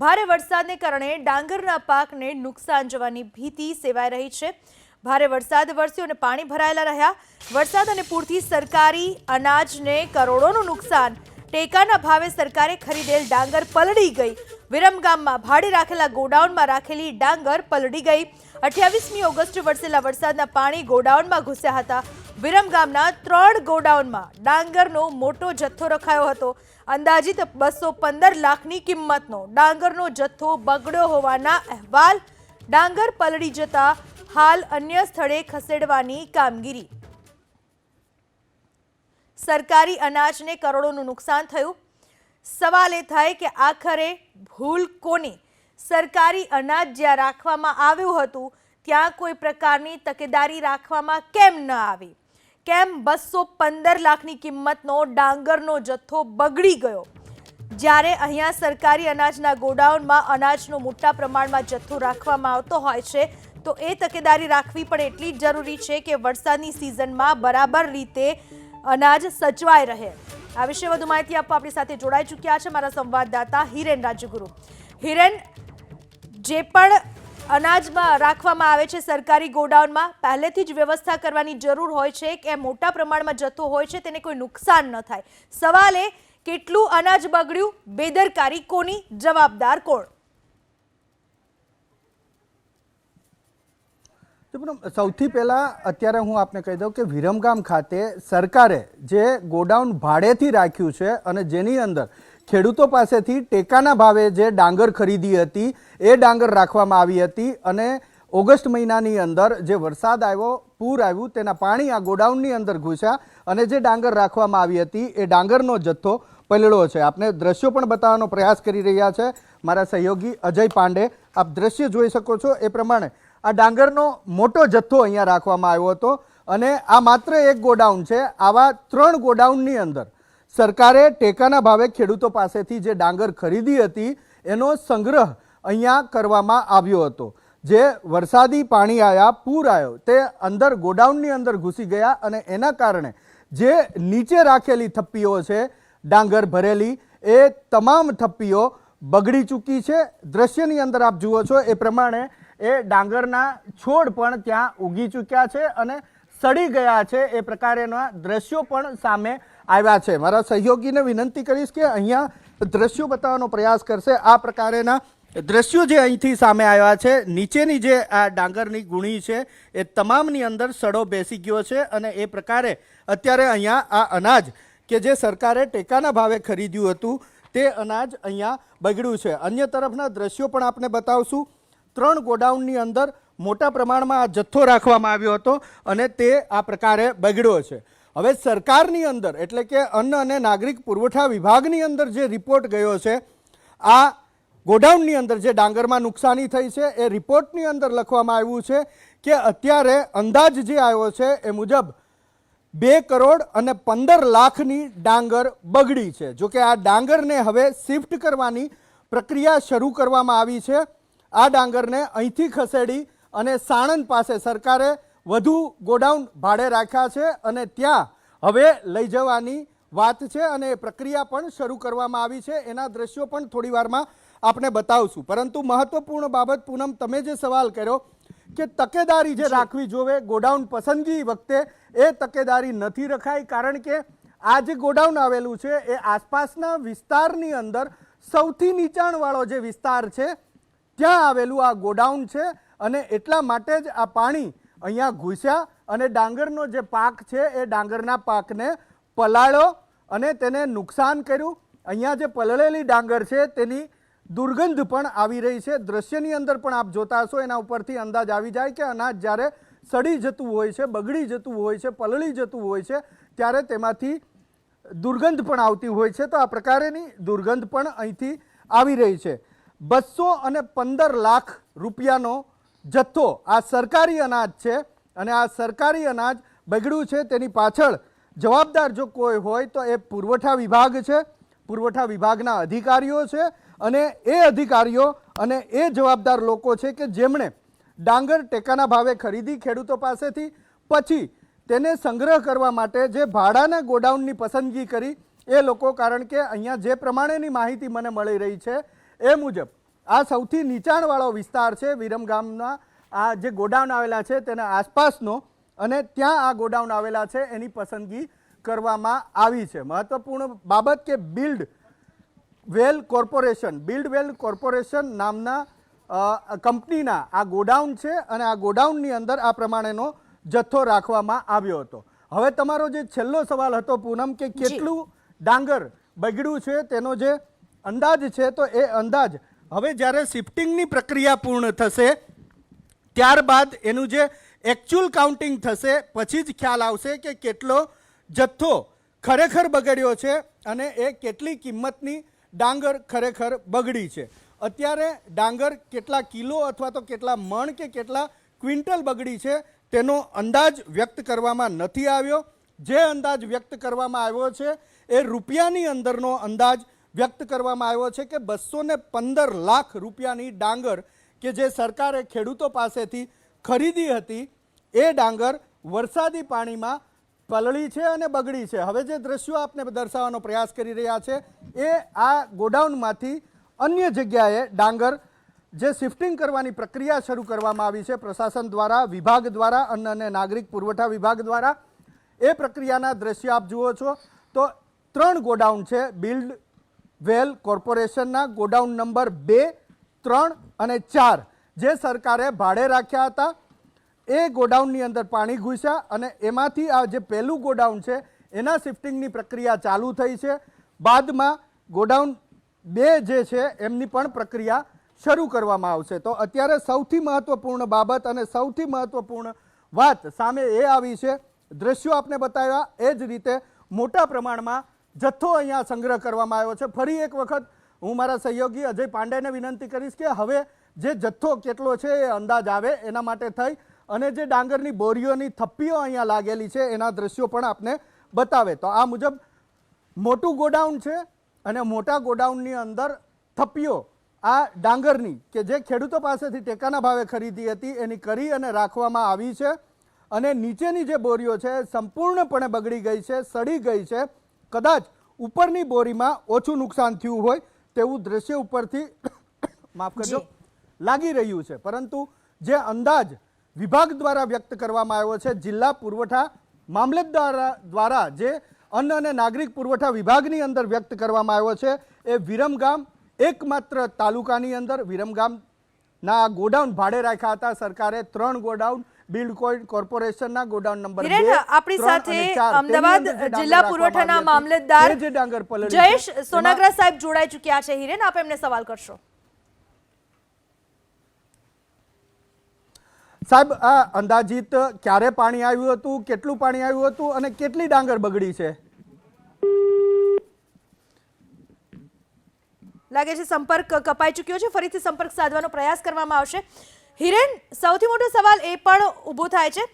ભારે વરસાદને કારણે ડાંગરના પાકને નુકસાન જવાની ભીતિ સેવાઈ રહી છે। ભારે વરસાદ વરસ્યો અને પાણી ભરાયેલા રહ્યા। વરસાદ અને પૂરથી સરકારી અનાજને કરોડોનું નુકસાન। ટેકાના ભાવે સરકારે ખરીદેલ ડાંગર પલળી ગઈ। વિરમગામમાં ભાડે રાખેલા ગોડાઉનમાં રાખેલી ડાંગર પલળી ગઈ। 28મી ઓગસ્ટે વરસેલા વરસાદના પાણી ગોડાઉનમાં ઘૂસ્યા હતા। વિરમગામના 3 ગોડાઉનમાં ડાંગરનો મોટો જથ્થો રખાયો હતો। અંદાજિત 215 લાખની કિંમતનો ડાંગરનો જથ્થો બગડ્યો હોવાના અહેવાલ। ડાંગર પલળી જતા હાલ અન્ય સ્થળે ખસેડવાની કામગીરી। સરકારી અનાજને કરોડોનું નુકસાન થયું। સવાલ એ થાય કે આખરે ભૂલ કોની? સરકારી અનાજ જ્યાં રાખવામાં આવ્યું હતું ત્યાં કોઈ પ્રકારની તકેદારી રાખવામાં કેમ ન આવી? કેમ 215 લાખની કિંમતનો ડાંગરનો જથ્થો બગડી ગયો? જ્યારે અહીંયા સરકારી અનાજના ગોડાઉનમાં અનાજનો મોટા પ્રમાણમાં જથ્થો રાખવામાં આવતો હોય છે તો એ તકેદારી રાખવી પણ એટલી જ જરૂરી છે કે વરસાદની સિઝનમાં બરાબર રીતે અનાજ સચવાઈ રહે। આ વિશે વધુ માહિતી આપવા આપણી સાથે જોડાઈ ચૂક્યા છે મારા સંવાદદાતા હિરેન રાજગુરુ। હિરેન, જે પણ અનાજમાં રાખવામાં આવે છે સરકારી ગોડાઉનમાં, પહેલેથી જ વ્યવસ્થા કરવાની જરૂર હોય છે કે મોટા પ્રમાણમાં જથ્થો હોય છે તેને કોઈ નુકસાન ન થાય। સવાલ એ કેટલું અનાજ બગડ્યું, બેદરકારી કોની, જવાબદાર કોણ? સૌથી પહેલાં અત્યારે હું આપને કહી દઉં કે વિરમગામ ખાતે સરકારે જે ગોડાઉન ભાડેથી રાખ્યું છે અને જેની અંદર ખેડૂતો પાસેથી ટેકાના ભાવે જે ડાંગર ખરીદી હતી એ ડાંગર રાખવામાં આવી હતી અને ઓગસ્ટ મહિનાની અંદર જે વરસાદ આવ્યો, પૂર આવ્યું, તેના પાણી આ ગોડાઉનની અંદર ઘૂસ્યા અને જે ડાંગર રાખવામાં આવી હતી એ ડાંગરનો જથ્થો પલળ્યો છે। આપને દ્રશ્યો પણ બતાવવાનો પ્રયાસ કરી રહ્યા છે મારા સહયોગી અજય પાંડે। આપ દ્રશ્ય જોઈ શકો છો એ પ્રમાણે આ ડાંગરનો મોટો જથ્થો અહીંયા રાખવામાં આવ્યો હતો અને આ માત્ર એક ગોડાઉન છે। આવા 3 ગોડાઉનની અંદર સરકારે ટેકાના ભાવે ખેડૂતો પાસેથી જે ડાંગર ખરીદી હતી એનો સંગ્રહ અહીંયા કરવામાં આવ્યો હતો। જે વરસાદી પાણી આવ્યા, પૂર આવ્યો, તે અંદર ગોડાઉનની અંદર ઘૂસી ગયા અને એના કારણે જે નીચે રાખેલી થપ્પીઓ છે ડાંગર ભરેલી, એ તમામ થપ્પીઓ બગડી ચૂકી છે। દ્રશ્યની અંદર આપ જુઓ છો એ પ્રમાણે એ ડાંગરના છોડ પણ ત્યાં ઉગી ચૂક્યા છે અને સડી ગયા છે। એ પ્રકારના દ્રશ્યો પણ સામે આવ્યા છે। મારા સહયોગીને વિનંતી કરીશ કે અહીંયા દ્રશ્યો બતાવવાનો પ્રયાસ કરશે। આ પ્રકારના દ્રશ્યો જે અહીંથી સામે આવ્યા છે, નીચેની જે આ ડાંગરની ગુણી છે એ તમામની અંદર સડો બેસી ગયો છે અને એ પ્રકારે અત્યારે અહીંયા આ અનાજ કે જે સરકારે ટેકાના ભાવે ખરીદ્યું હતું તે અનાજ અહીંયા બગડ્યું છે। અન્ય તરફના દ્રશ્યો પણ આપને બતાવશું। 3 ગોડાઉનની અંદર મોટા પ્રમાણમાં આ જથ્થો રાખવામાં આવ્યો હતો અને તે આ પ્રકારે બગડ્યો છે। હવે સરકારની અંદર એટલે કે અન્ન અને નાગરિક પુરવઠા વિભાગની અંદર જે રિપોર્ટ ગયો છે, આ ગોડાઉનની અંદર જે ડાંગરમાં નુકસાની થઈ છે એ રિપોર્ટની અંદર લખવામાં આવ્યું છે કે અત્યારે અંદાજ જે આવ્યો છે એ મુજબ 2 કરોડ અને 15 લાખની ડાંગર બગડી છે। જોકે આ ડાંગરને હવે શિફ્ટ કરવાની પ્રક્રિયા શરૂ કરવામાં આવી છે। આ ડાંગરને અહીંથી ખસેડી અને સાણંદ પાસે સરકારે વધુ ગોડાઉન ભાડે રાખ્યા છે અને ત્યાં હવે લઈ જવાની વાત છે અને એ પ્રક્રિયા પણ શરૂ કરવામાં આવી છે। એના દ્રશ્યો પણ થોડી વારમાં આપણે બતાવશું। પરંતુ મહત્વપૂર્ણ બાબત, પૂનમ, તમે જે સવાલ કર્યો કે તકેદારી જે રાખવી જોવે ગોડાઉન પસંદગી વખતે, એ તકેદારી નથી રખાઈ કારણ કે આ જે ગોડાઉન આવેલું છે એ આસપાસના વિસ્તારની અંદર સૌથી નીચાણવાળો જે વિસ્તાર છે ત્યાં આવેલું આ ગોડાઉન છે અને એટલા માટે જ આ પાણી અહીંયા ઘૂસ્યા અને ડાંગરનો જે પાક છે એ ડાંગરના પાકને પલાળ્યો અને તેને નુકસાન કર્યું। અહીંયા જે પલળેલી ડાંગર છે તેની દુર્ગંધ પણ આવી રહી છે। દ્રશ્યની અંદર પણ આપ જોતા હશો, એના ઉપરથી અંદાજ આવી જાય કે અનાજ જ્યારે સડી જતું હોય છે, બગડી જતું હોય છે, પલળી જતું હોય છે ત્યારે તેમાંથી દુર્ગંધ પણ આવતી હોય છે। તો આ પ્રકારેની દુર્ગંધ પણ અહીંથી આવી રહી છે। 215 લાખ રૂપિયાનો જથ્થો આ સરકારી અનાજ છે અને આ સરકારી અનાજ બગડ્યું છે તેની પાછળ જવાબદાર જો કોઈ હોય તો એ પુરવઠા વિભાગ છે, પુરવઠા વિભાગના અધિકારીઓ છે અને એ અધિકારીઓ અને એ જવાબદાર લોકો છે કે જેમણે ડાંગર ટેકાના ભાવે ખરીદી ખેડૂતો પાસેથી, પછી તેને સંગ્રહ કરવા માટે જે ભાડાના ગોડાઉનની પસંદગી કરી એ લોકો। કારણ કે અહીંયા જે પ્રમાણેની માહિતી મને મળી રહી છે એ મુજબ આ સૌથી નીચાણવાળો વિસ્તાર છે વિરમગામના આ જે ગોડાઉન આવેલા છે તેના આસપાસનો, અને ત્યાં આ ગોડાઉન આવેલા છે એની પસંદગી કરવામાં આવી છે. મહત્વપૂર્ણ બાબત કે બિલ્ડ વેલ કોર્પોરેશન નામના કંપનીના આ ગોડાઉન છે, અને આ ગોડાઉનની અંદર આ પ્રમાણેનો જથ્થો રાખવામાં આવ્યો હતો. હવે તમારો જે છેલ્લો સવાલ હતો પૂનમ કે કેટલું ડાંગર બગડ્યું છે તેનો જે અંદાજ છે, તો એ અંદાજ હવે જ્યારે શિફ્ટિંગની પ્રક્રિયા પૂર્ણ થશે ત્યારબાદ એનું જે એકચ્યુઅલ કાઉન્ટિંગ થશે પછી જ ખ્યાલ આવશે કે કેટલો જથ્થો ખરેખર બગડ્યો છે અને એ કેટલી કિંમતની ડાંગર ખરેખર બગડી છે. અત્યારે ડાંગર કેટલા કિલો અથવા તો કેટલા મણ કે કેટલા ક્વિન્ટલ બગડી છે તેનો અંદાજ વ્યક્ત કરવામાં નથી આવ્યો. જે અંદાજ વ્યક્ત કરવામાં આવ્યો છે એ રૂપિયાની અંદરનો અંદાજ વ્યક્ત કરવામાં આવ્યો છે કે 215 લાખ રૂપિયાની ડાંગર કે જે સરકારે ખેડૂતો પાસેથી ખરીદી હતી એ ડાંગર વરસાદી પાણીમાં પલળી છે અને બગડી છે. હવે જે દ્રશ્યો આપને દર્શાવવાનો પ્રયાસ કરી રહ્યા છે એ આ ગોડાઉનમાંથી અન્ય જગ્યાએ ડાંગર જે શિફ્ટિંગ કરવાની પ્રક્રિયા શરૂ કરવામાં આવી છે પ્રશાસન દ્વારા, વિભાગ દ્વારા, અન્ન અને નાગરિક પુરવઠા વિભાગ દ્વારા. એ પ્રક્રિયાના દ્રશ્યો આપ જુઓ છો. તો 3 ગોડાઉન છે બિલ્ડ વેલ કોર્પોરેશનના. ગોડાઉન નંબર 2, 3 અને 4 જે સરકારે ભાડે રાખ્યા હતા એ ગોડાઉનની અંદર પાણી ઘૂસ્યા અને એમાંથી આ જે પહેલું ગોડાઉન છે એના શિફ્ટિંગની પ્રક્રિયા ચાલુ થઈ છે. બાદમાં ગોડાઉન 2 જે છે એમની પણ પ્રક્રિયા શરૂ કરવામાં આવશે. તો અત્યારે સૌથી મહત્વપૂર્ણ બાબત અને સૌથી મહત્વપૂર્ણ વાત સામે એ આવી છે. દ્રશ્યો આપને બતાવ્યા એ જ રીતે મોટા પ્રમાણમાં જથ્થો અહીંયા સંગ્રહ કરવામાં આવ્યો છે. ફરી એક વખત હું મારા સહયોગી અજય પાંડેને વિનંતી કરીશ કે હવે જે જથ્થો કેટલો છે એ અંદાજ આવે એના માટે થઈ અને જે ડાંગરની બોરીઓની થપ્પીઓ અહીંયા લાગેલી છે એના દ્રશ્યો પણ આપને બતાવે. તો આ મુજબ મોટું ગોડાઉન છે અને મોટા ગોડાઉનની અંદર થપ્પીઓ આ ડાંગરની કે જે ખેડૂતો પાસેથી ટેકાના ભાવે ખરીદી હતી એની કરી અને રાખવામાં આવી છે. અને નીચેની જે બોરીઓ છે સંપૂર્ણપણે બગડી ગઈ છે, સડી ગઈ છે. કદાચ ઉપરની બોરીમાં ઓછું નુકસાન થયું હોય તેવું દ્રશ્ય ઉપરથી માફ કરજો લાગી રહ્યું છે. પરંતુ જે અંદાજ વિભાગ દ્વારા વ્યક્ત કરવામાં આવ્યો છે જિલ્લા પુરવઠા મામલતદાર દ્વારા જે અન્ન અને નાગરિક પુરવઠા વિભાગની અંદર વ્યક્ત કરવામાં આવ્યો છે એ વિરમગામ એકમાત્ર તાલુકાની અંદર વિરમગામના ગોડાઉન ભાડે રાખ્યા હતા સરકારે. 3 ગોડાઉન બિલ્ડ કોર્પોરેશનના ગોડાઉન નંબર 2, આપણી સાથે અમદાવાદ જિલ્લા પુરવઠાના મામલતદાર જયેશ સોનાગ્રા સાહેબ જોડાઈ ચૂક્યા છે. હિરેન, આપ એમને સવાલ કરશો. સાહેબ, આ અંદાજિત ક્યારે પાણી આવ્યું હતું, કેટલું પાણી આવ્યું હતું અને કેટલી ડાંગર બગડી છે? લાગે છે સંપર્ક કપાઈ ચૂક્યો છે. ફરીથી સંપર્ક સાધવાનો પ્રયાસ કરવામાં આવશે. હિરેન, સૌથી મોટો સવાલ એ પણ ઊભો થાય છે,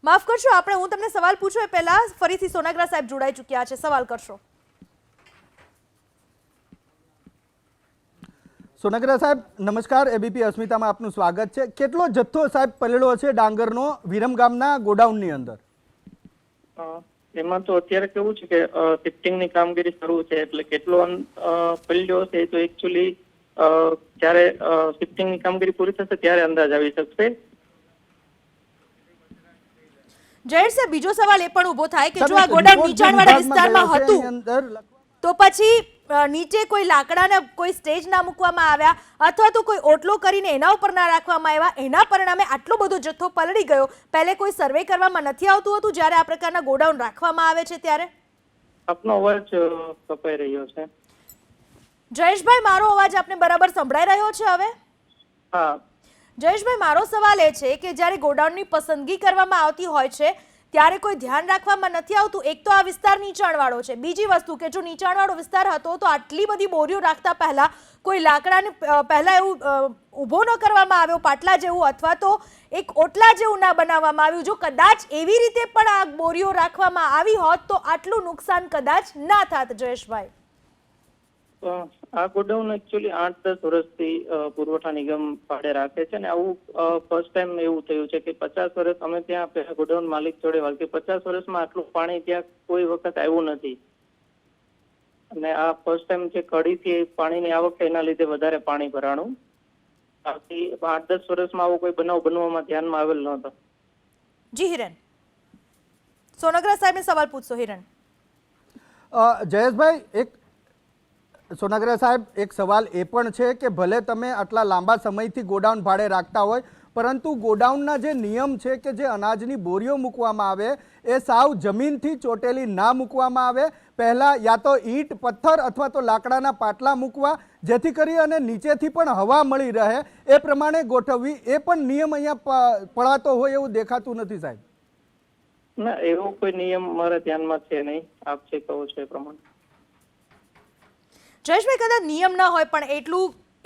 માફ કરશો હું તમને સવાલ પૂછું એ પહેલા ફરીથી સોનાગ્રા સાહેબ જોડાઈ ચૂક્યા છે, સવાલ કરશો. સોનાગ્રા સાહેબ નમસ્કાર, એબીપી અસ્મિતામાં આપનું સ્વાગત છે. કેટલો જથ્થો સાહેબ પલળ્યો છે ડાંગરનો વિરમગામના ગોડાઉનની અંદર? એમાં તો અત્યારે કેવું છે કે શિફ્ટિંગની કામગીરી શરૂ છે એટલે કેટલો પલ્લ્યો છે તો એકચ્યુઅલી જ્યારે શિફ્ટિંગની કામગીરી પૂરી થશે ત્યારે અંદાજ આવી શકશે. જયેશ સાહેબ, બીજો સવાલ એ પણ ઊભો થાય કે જો આ ગોડાઉન નીચાણવાળા વિસ્તારમાં હતું તો પછી નીચે કોઈ લાકડાના કોઈ સ્ટેજ ના મૂકવામાં આવ્યા અથવા તો કોઈ ઓટલો કરીને એના ઉપર ના રાખવામાં આવ્યા, એના પરિણામે આટલો બધો જથ્થો પલળી ગયો. પહેલે કોઈ સર્વે કરવામાં નથી આવતું હતું જ્યારે આ પ્રકારના ગોડાઉન રાખવામાં આવે છે ત્યારે? આપનો અવાજ કપાઈ રહ્યો છે. જયેશભાઈ, મારો અવાજ આપને બરાબર સંભળાઈ રહ્યો છે હવે? હા જયેશભાઈ, મારો સવાલ એ છે કે જ્યારે ગોડાઉનની પસંદગી કરવામાં આવતી હોય છે ત્યારે કોઈ ધ્યાન રાખવામાં નથી આવતું. એક તો આ વિસ્તાર નીચાણવાળો છે, બીજી વસ્તુ કે જો નીચાણવાળો વિસ્તાર હતો તો આટલી બધી બોરીઓ રાખતા પહેલા કોઈ લાકડાને પહેલા એવું ઊભો ન કરવામાં આવ્યો પાટલા જેવું અથવા તો એક ઓટલા જેવું ના બનાવવામાં આવ્યું. જો કદાચ એવી રીતે પણ આ બોરીઓ રાખવામાં આવી હોત તો આટલું નુકસાન કદાચ ના થાત. જયેશભાઈ, આ ગોડાઉન એકચ્યુઅલી 8-10 વર્ષથી પુરવઠા નિગમ ભાડે રાખે છે અને આવું ફર્સ્ટ ટાઈમ એવું થયું છે કે 50 વર્ષ અમે ત્યાં ગોડાઉન માલિક જોડે વાત કરી, 50 વર્ષમાં આટલું પાણી ત્યાં કોઈ વખત આવ્યું નથી અને આ ફર્સ્ટ ટાઈમ જે કડીથી પાણીની આવક એના લીધે વધારે પાણી ભરાણું બાકી 8-10 વર્ષમાં આવો કોઈ બનાવ બનવામાં ધ્યાનમાં આવેલ નહોતો. જી હિરેન, સોનગરા સાહેબને સવાલ પૂછશો. હિરેન, જયેશભાઈ, એક સોનાગરા સાહેબ, એક સવાલ એ પણ છે કે ભલે તમે આટલા લાંબા સમયથી ગોડાઉન ભાડે રાખતા હોય, પરંતુ ગોડાઉનના જે નિયમ છે કે જે અનાજની બોરીઓ મૂકવામાં આવે એ સાવ જમીનથી ચોટેલી ના મૂકવામાં આવે. પહેલાં યા તો ઈંટ, પથ્થર અથવા તો લાકડાના પાટલા મૂકવા, જેથી કરી અને નીચેથી પણ હવા મળી રહે એ પ્રમાણે ગોઠવવી. એ પણ નિયમ અહીંયા પડાતો હોય એવું દેખાતું નથી સાહેબ. ના, એવો કોઈ નિયમ મારા ધ્યાનમાં છે નહીં. આપ જે કહો છો એ પ્રમાણે. જયેશભાઈ, કદાચ નિયમ ના હોય પણ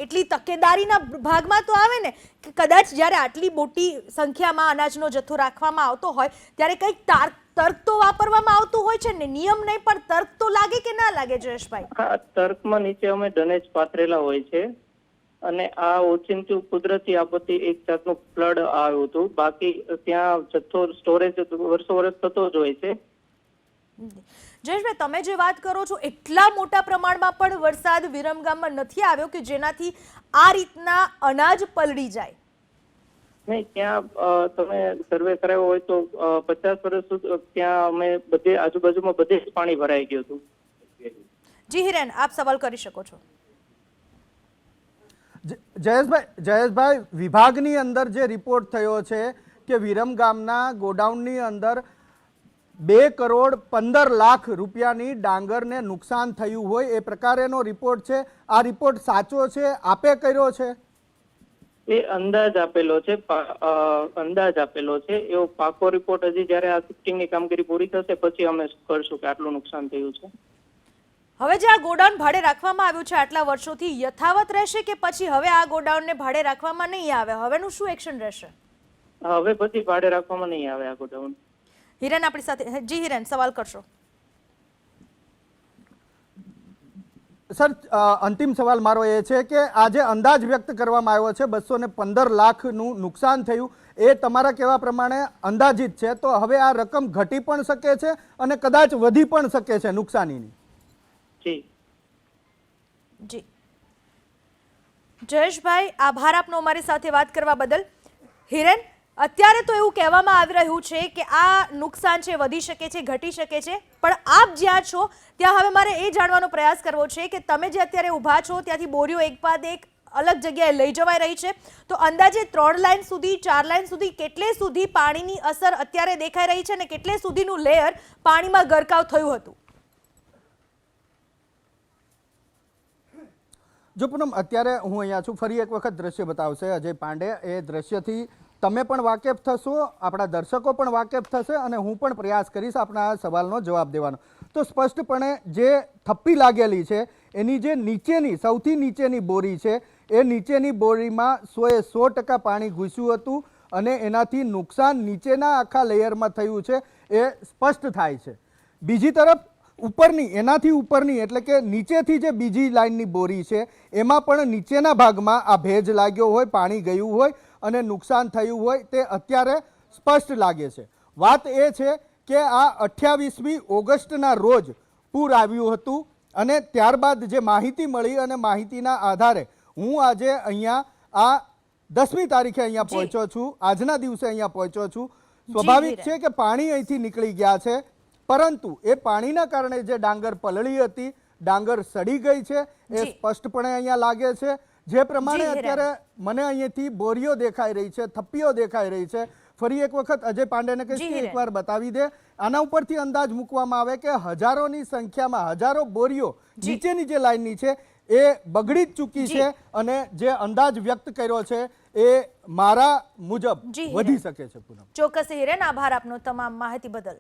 એટલી તકેદારીના ભાગમાં તો આવે ને કે કદાચ જ્યારે આટલી મોટી સંખ્યામાં અનાજનો જથ્થો રાખવામાં આવતો હોય ત્યારે કંઈક તર્ક તો વાપરવામાં આવતું હોય છે ને. નિયમ નહીં પણ તર્ક તો લાગે કે ના લાગે જયેશભાઈ? હા, તર્કમાં નીચે અમે ડનેજ પાથરેલા હોય છે અને આ ઓચિંતું કુદરતી આપત્તિ એક જાતનું ફ્લડ આવ્યું હતું. બાકી ત્યાં જથ્થો સ્ટોરેજ વર્ષો વર્ષ થતો જ હોય છે. જયેશભાઈ, તમે જે વાત કરો છો એટલા મોટા પ્રમાણમાં પણ વરસાદ વિરમગામમાં નથી આવ્યો કે જેનાથી આ રીતના અનાજ પલળી જાય? નહીં, ત્યાં તમે સર્વે કરાવ્યો હોય તો 50 વર્ષ સુધી ત્યાં અમે બધે આજુબાજુમાં બધે જ પાણી ભરાઈ ગયું હતું. જી હિરેન, આપ સવાલ કરી શકો છો. જયેશભાઈ, વિભાગની અંદર જે રિપોર્ટ થયો છે કે વિરમગામના ગોડાઉનની અંદર 2 કરોડ 15 લાખ રૂપિયાની ડાંગરને નુકસાન થયું હોય એ પ્રકારેનો રિપોર્ટ છે. આ રિપોર્ટ સાચો છે? આપે કર્યો છે? એ અંદાજ આપેલો છે, અંદાજ આપેલો છે. એવો પાકો રિપોર્ટ હજી જ્યારે આ શિફ્ટિંગની કામગીરી પૂરી થશે પછી અમે કરશું કે આટલું નુકસાન થયું છે. હવે જે આ ગોડાઉન ભાડે રાખવામાં આવ્યું છે આટલા વર્ષોથી યથાવત રહેશે કે પછી હવે આ ગોડાઉનને ભાડે રાખવામાં નહીં આવે? હવેનું શું એક્શન રહેશે? હવે પછી ભાડે રાખવામાં નહીં આવે આ ગોડાઉન. હિરેન આપણી સાથે. જી હિરેન, સવાલ કરશો. સર, અંતિમ સવાલ મારો એ છે કે આ જે અંદાજ વ્યક્ત કરવામાં આવ્યો છે 215 લાખનું નુકસાન થયું, એ તમારા કહેવા પ્રમાણે અંદાજિત છે, તો હવે આ રકમ ઘટી પણ શકે છે અને કદાચ વધી પણ શકે છે નુકસાનીની? જી જી જયેશભાઈ, આભાર આપનો અમારી સાથે વાત કરવા બદલ. હિરેન, અત્યારે તો એવું કહેવામાં આવી રહ્યું છે કે આ નુકસાન છે વધી શકે છે, ઘટી શકે છે, પણ આપ જ્યાં છો ત્યાં હવે મારે એ જાણવાનો પ્રયાસ કરવો છે કે તમે જે અત્યારે ઊભા છો ત્યાંથી બોરીઓ એક બાદ એક અલગ જગ્યાએ લઈ જવાઈ રહી છે, તો અંદાજે 3 લાઈન સુધી 4 લાઈન સુધી કેટલે સુધી પાણીની અસર અત્યારે દેખાઈ રહી છે અને કેટલે સુધીનું લેયર પાણીમાં ગરકાવ થયું હતું? જો પૂનમ, અત્યારે હું અહીંયા છું, ફરી એક વખત દ્રશ્ય બતાવશે અજય પાંડે. એ દ્રશ્યથી તમે પણ વાકેફ થશો, આપણા દર્શકો પણ વાકેફ થશે અને હું પણ પ્રયાસ કરીશ આપણા સવાલનો જવાબ દેવાનો. તો સ્પષ્ટપણે જે થપ્પી લાગેલી છે એની જે નીચેની સૌથી નીચેની બોરી છે એ નીચેની બોરીમાં 100% પાણી ઘૂસ્યું હતું અને એનાથી નુકસાન નીચેના આખા લેયરમાં થયું છે એ સ્પષ્ટ થાય છે. બીજી તરફ ઉપરની, એનાથી ઉપરની એટલે કે નીચેથી જે બીજી લાઇનની બોરી છે એમાં પણ નીચેના ભાગમાં આ ભેજ લાગ્યો હોય, પાણી ગયું હોય અને નુકસાન થયું હોય તે અત્યારે સ્પષ્ટ લાગે છે. વાત એ છે કે આ 28મી ઓગસ્ટના રોજ પૂર આવ્યું હતું અને ત્યારબાદ જે માહિતી મળી અને માહિતીના આધારે હું આજે અહીંયા આ 10મી તારીખે અહીંયા પહોંચ્યો છું, આજના દિવસે અહીંયા પહોંચ્યો છું. સ્વાભાવિક છે કે પાણી અહીંથી નીકળી ગયા છે, પરંતુ એ પાણીના કારણે જે ડાંગર પલળી હતી, ડાંગર સડી ગઈ છે એ સ્પષ્ટપણે અહીંયા લાગે છે. જે પ્રમાણે અત્યારે મને અહીંયાથી બોરીઓ દેખાઈ રહી છે, થપ્પીઓ દેખાઈ રહી છે. ફરી એક વખત અજય પાંડેને કહીશ કે એકવાર બતાવી દે. આના ઉપરથી અંદાજ મૂકવામાં આવે કે હજારોની સંખ્યામાં હજારો બોરીઓ નીચેની જે લાઈનની છે એ બગડી જ ચૂકી છે અને જે અંદાજ વ્યક્ત કર્યો છે એ મારા મુજબ વધી શકે છે. પૂનમ, ચોક્કસ હિરેન, આભાર આપનો તમામ માહિતી બદલ.